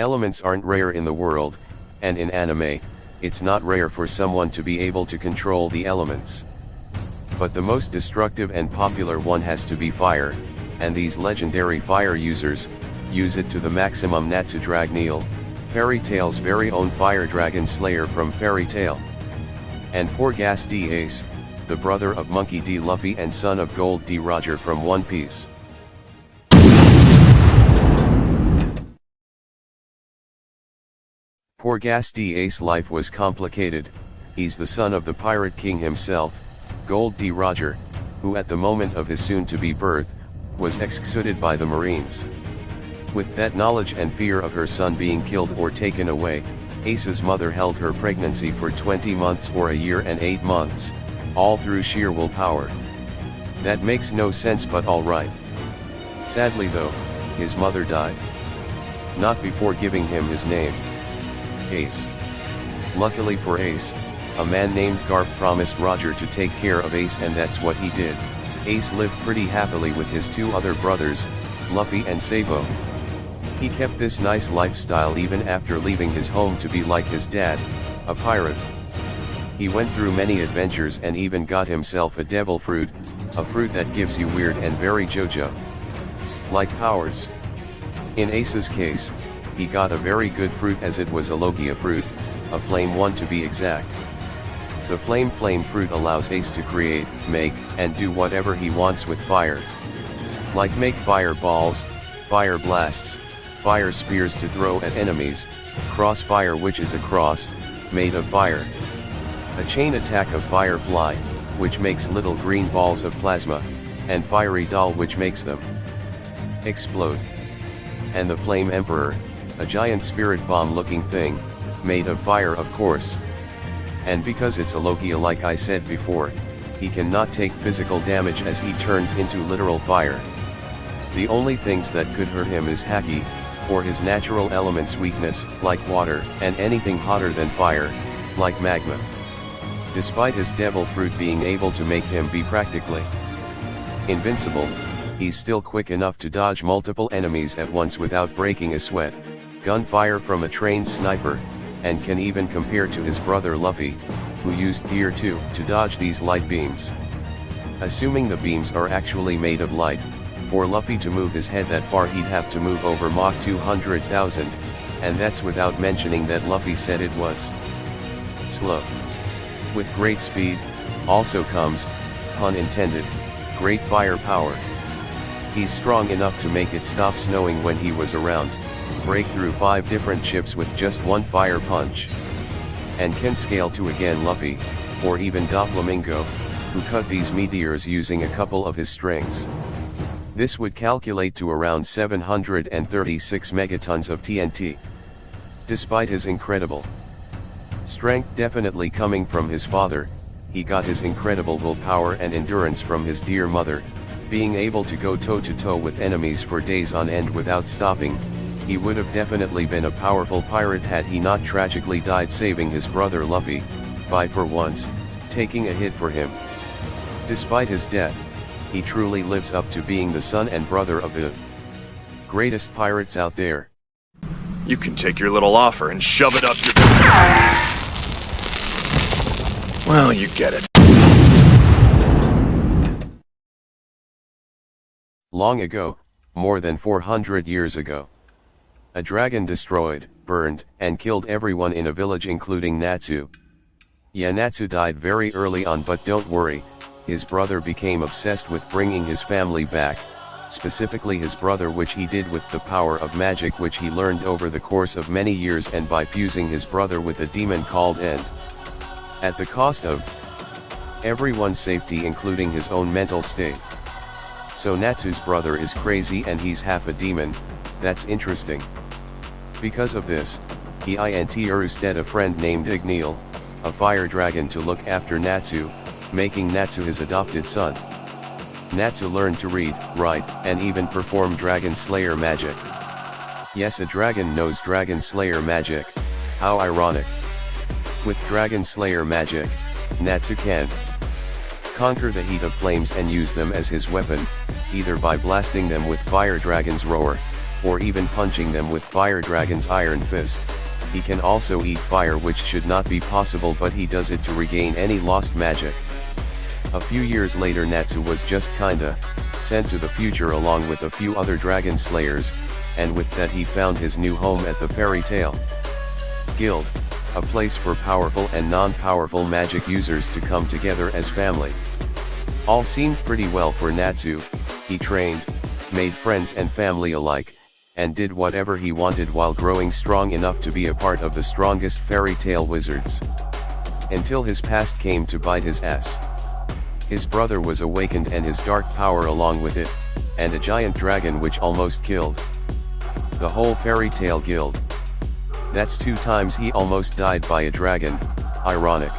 Elements aren't rare in the world, and in anime, it's not rare for someone to be able to control the elements. But the most destructive and popular one has to be fire, and these legendary fire users use it to the maximum. Natsu Dragneel, Fairy Tail's very own fire dragon slayer from Fairy Tail. And Porgas D. Ace, the brother of Monkey D. Luffy and son of Gold D. Roger from One Piece. Porgas D. Ace life was complicated. He's the son of the Pirate King himself, Gold D. Roger, who at the moment of his soon-to-be birth, was executed by the Marines. With that knowledge and fear of her son being killed or taken away, Ace's mother held her pregnancy for 20 months or a year and 8 months, all through sheer willpower. That makes no sense, but alright. Sadly though, his mother died. Not before giving him his name, Ace. Luckily for Ace, a man named Garp promised Roger to take care of Ace, and that's what he did. Ace lived pretty happily with his 2 other brothers, Luffy and Sabo. He kept this nice lifestyle even after leaving his home to be like his dad, a pirate. He went through many adventures and even got himself a devil fruit, a fruit that gives you weird and very JoJo-like powers. In Ace's case, he got a very good fruit, as it was a Logia fruit, a flame one to be exact. The flame fruit allows Ace to create, make, and do whatever he wants with fire. Like make fireballs, fire blasts, fire spears to throw at enemies, crossfire, which is a cross, made of fire. A chain attack of firefly, which makes little green balls of plasma, and fiery doll, which makes them explode. And the Flame Emperor, a giant spirit bomb looking thing, made of fire of course. And because it's a Logia, like I said before, he cannot take physical damage as he turns into literal fire. The only things that could hurt him is Haki, or his natural elements weakness, like water, and anything hotter than fire, like magma. Despite his devil fruit being able to make him be practically invincible, he's still quick enough to dodge multiple enemies at once without breaking a sweat, gunfire from a trained sniper, and can even compare to his brother Luffy, who used Gear 2 to dodge these light beams. Assuming the beams are actually made of light, for Luffy to move his head that far he'd have to move over Mach 200,000, and that's without mentioning that Luffy said it was slow. With great speed, also comes, pun intended, great firepower. He's strong enough to make it stop snowing when he was around, break through 5 different ships with just one fire punch. And can scale to again Luffy, or even Doflamingo, who cut these meteors using a couple of his strings. This would calculate to around 736 megatons of TNT. Despite his incredible strength definitely coming from his father, he got his incredible willpower and endurance from his dear mother, being able to go toe-to-toe with enemies for days on end without stopping. He would have definitely been a powerful pirate had he not tragically died saving his brother Luffy, by for once, taking a hit for him. Despite his death, he truly lives up to being the son and brother of the greatest pirates out there. You can take your little offer and shove it up your... Well, you get it. Long ago, more than 400 years ago, a dragon destroyed, burned, and killed everyone in a village including Natsu. Yeah, Natsu died very early on, but don't worry, his brother became obsessed with bringing his family back, specifically his brother, which he did with the power of magic which he learned over the course of many years, and by fusing his brother with a demon called End. At the cost of everyone's safety including his own mental state. So Natsu's brother is crazy and he's half a demon. That's interesting. Because of this, he instead a friend named Igneel, a fire dragon, to look after Natsu, making Natsu his adopted son. Natsu learned to read, write, and even perform Dragon Slayer magic. Yes, a dragon knows Dragon Slayer magic, how ironic. With Dragon Slayer magic, Natsu can conquer the heat of flames and use them as his weapon, either by blasting them with Fire Dragon's roar, or even punching them with Fire Dragon's Iron Fist. He can also eat fire, which should not be possible, but he does it to regain any lost magic. A few years later, Natsu was just kinda sent to the future along with a few other dragon slayers, and with that he found his new home at the Fairy Tale Guild, a place for powerful and non-powerful magic users to come together as family. All seemed pretty well for Natsu. He trained, made friends and family alike, and did whatever he wanted while growing strong enough to be a part of the strongest fairy tale wizards. Until his past came to bite his ass. His brother was awakened and his dark power along with it, and a giant dragon which almost killed the whole fairy tale guild. That's 2 times he almost died by a dragon, ironic.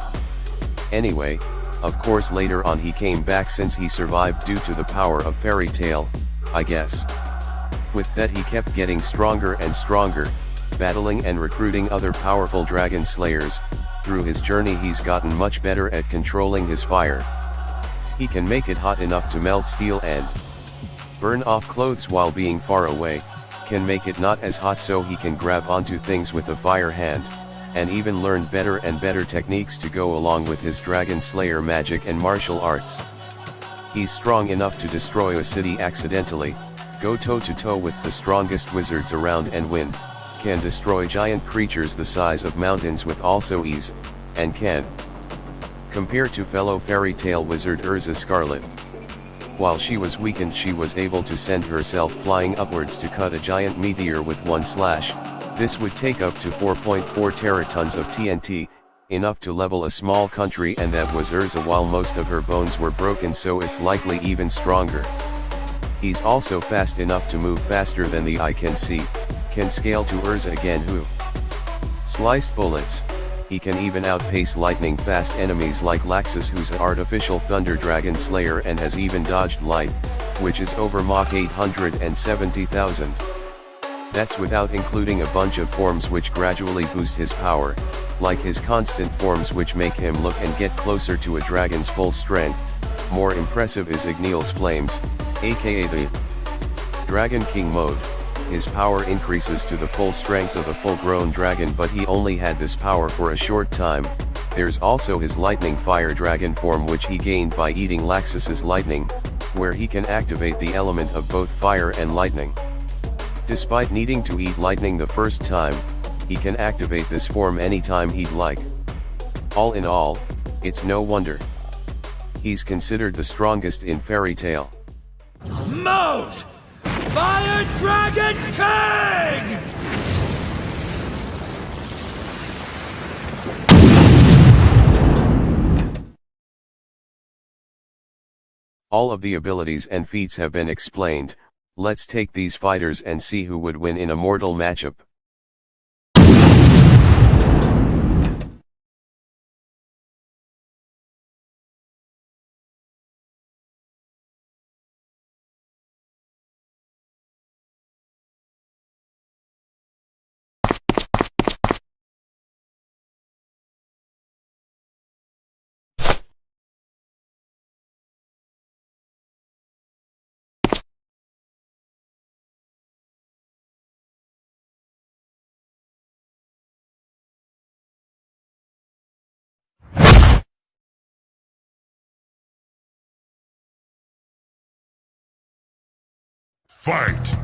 Anyway, of course later on he came back since he survived due to the power of fairy tale, I guess. With that he kept getting stronger and stronger, battling and recruiting other powerful dragon slayers. Through his journey he's gotten much better at controlling his fire. He can make it hot enough to melt steel and burn off clothes while being far away, can make it not as hot so he can grab onto things with a fire hand, and even learned better and better techniques to go along with his dragon slayer magic and martial arts. He's strong enough to destroy a city accidentally, go toe-to-toe with the strongest wizards around and win, can destroy giant creatures the size of mountains with also ease, and can compare to fellow fairy tale wizard Urza Scarlet. While she was weakened she was able to send herself flying upwards to cut a giant meteor with one slash. This would take up to 4.4 teratons of TNT, enough to level a small country, and that was Urza while most of her bones were broken, so it's likely even stronger. He's also fast enough to move faster than the eye can see, can scale to Urza again who sliced bullets. He can even outpace lightning fast enemies like Laxus, who's an artificial thunder dragon slayer and has even dodged light, which is over Mach 870,000. That's without including a bunch of forms which gradually boost his power, like his constant forms which make him look and get closer to a dragon's full strength. More impressive is Igneal's Flames, aka the Dragon King mode. His power increases to the full strength of a full-grown dragon, but he only had this power for a short time. There's also his Lightning Fire Dragon form which he gained by eating Laxus's lightning, where he can activate the element of both fire and lightning. Despite needing to eat lightning the first time, he can activate this form anytime he'd like. All in all, it's no wonder he's considered the strongest in Fairy Tale. Mode! Fire Dragon King! All of the abilities and feats have been explained. Let's take these fighters and see who would win in a mortal matchup. Fight!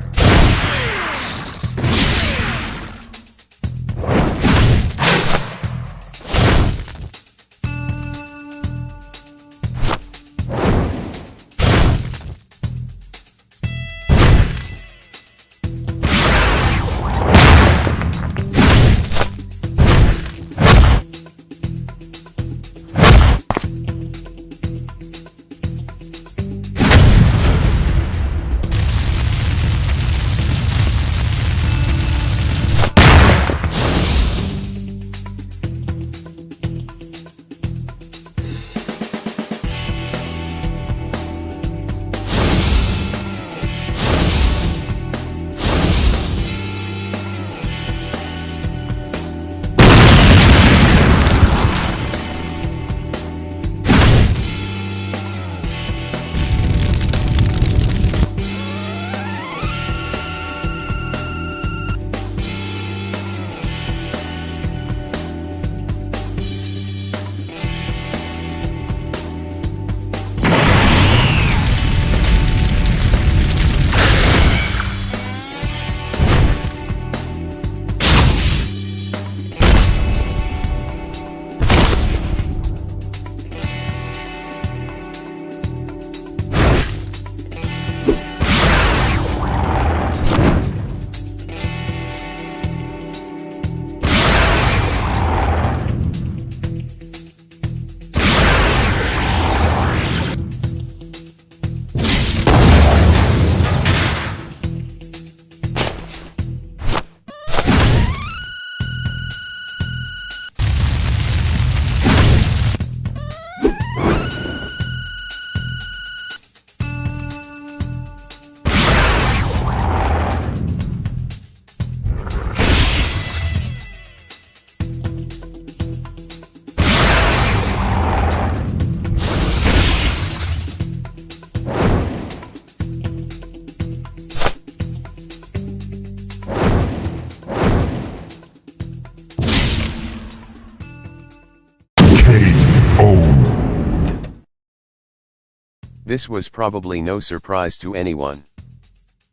This was probably no surprise to anyone.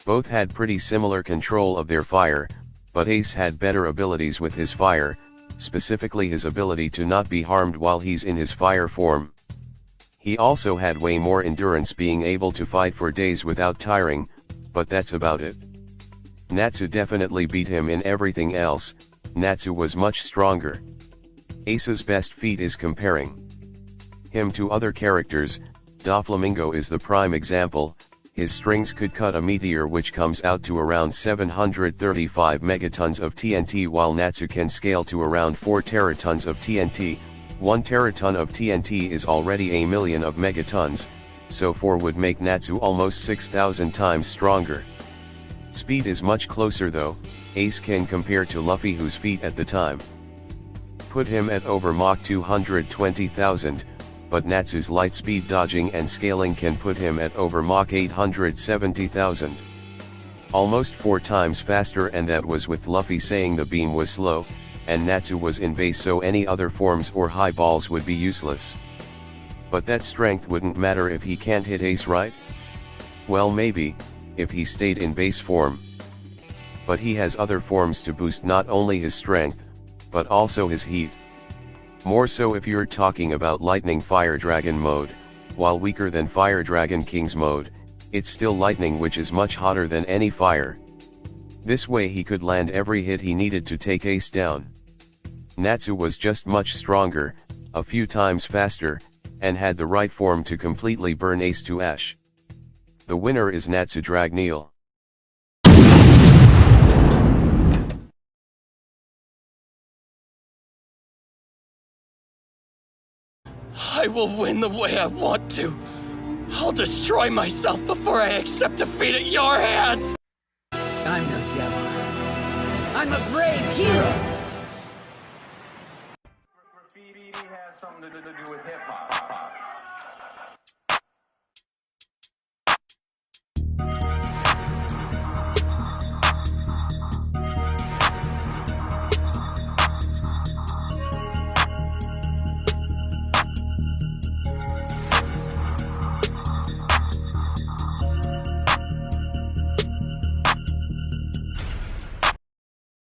Both had pretty similar control of their fire, but Ace had better abilities with his fire, specifically his ability to not be harmed while he's in his fire form. He also had way more endurance, being able to fight for days without tiring, but that's about it. Natsu definitely beat him in everything else. Natsu was much stronger. Ace's best feat is comparing him to other characters. Doflamingo is the prime example. His strings could cut a meteor, which comes out to around 735 megatons of TNT, while Natsu can scale to around 4 teratons of TNT. 1 teraton of TNT is already a million of megatons, so 4 would make Natsu almost 6,000 times stronger. Speed is much closer though. Ace can compare to Luffy, whose feat at the time put him at over Mach 220,000, but Natsu's light speed dodging and scaling can put him at over Mach 870,000. Almost 4 times faster, and that was with Luffy saying the beam was slow, and Natsu was in base, so any other forms or high balls would be useless. But that strength wouldn't matter if he can't hit Ace, right? Well, maybe, if he stayed in base form. But he has other forms to boost not only his strength, but also his heat. More so if you're talking about Lightning Fire Dragon mode. While weaker than Fire Dragon King's mode, it's still lightning, which is much hotter than any fire. This way he could land every hit he needed to take Ace down. Natsu was just much stronger, a few times faster, and had the right form to completely burn Ace to ash. The winner is Natsu Dragneel. I will win the way I want to. I'll destroy myself before I accept defeat at your hands! I'm no devil. I'm a brave hero! Graffiti has something to do with hip-hop.